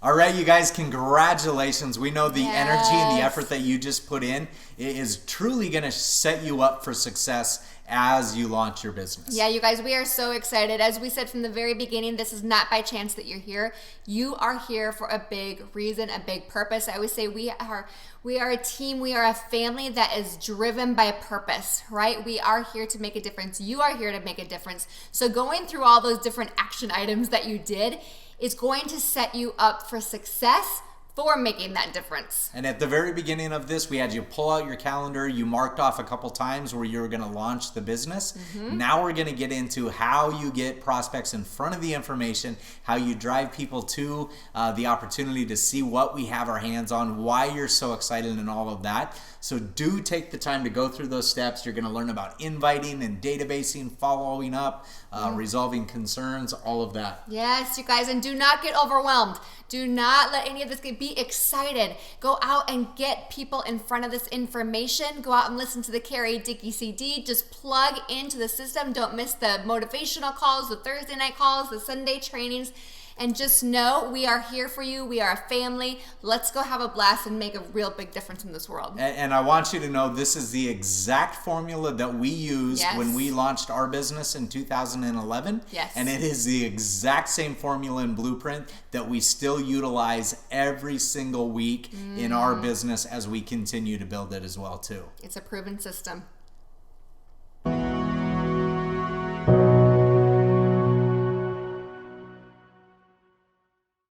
All right, you guys, congratulations. We know the energy and the effort that you just put in is truly going to set you up for success as you launch your business. Yeah, you guys, we are so excited. As we said from the very beginning, this is not by chance that you're here. You are here for a big reason, a big purpose. I always say we are a team, we are a family that is driven by purpose, right? We are here to make a difference. You are here to make a difference. So going through all those different action items that you did is going to set you up for success for making that difference. And at the very beginning of this, we had you pull out your calendar. You marked off a couple times where you were going to launch the business. Now we're going to get into how you get prospects in front of the information, how you drive people to the opportunity to see what we have our hands on, why you're so excited and all of that. So do take the time to go through those steps. You're going to learn about inviting and databasing, following up, resolving concerns, all of that. Yes, you guys, and do not get overwhelmed. Do not let any of this be excited. Go out and get people in front of this information. Go out and listen to the Carrie Dickey CD. Just plug into the system. Don't miss the motivational calls, the Thursday night calls, the Sunday trainings. And just know we are here for you. We are a family. Let's go have a blast and make a real big difference in this world. And I want you to know this is the exact formula that we used when we launched our business in 2011. Yes. And it is the exact same formula and blueprint that we still utilize every single week in our business as we continue to build it as well too. It's a proven system.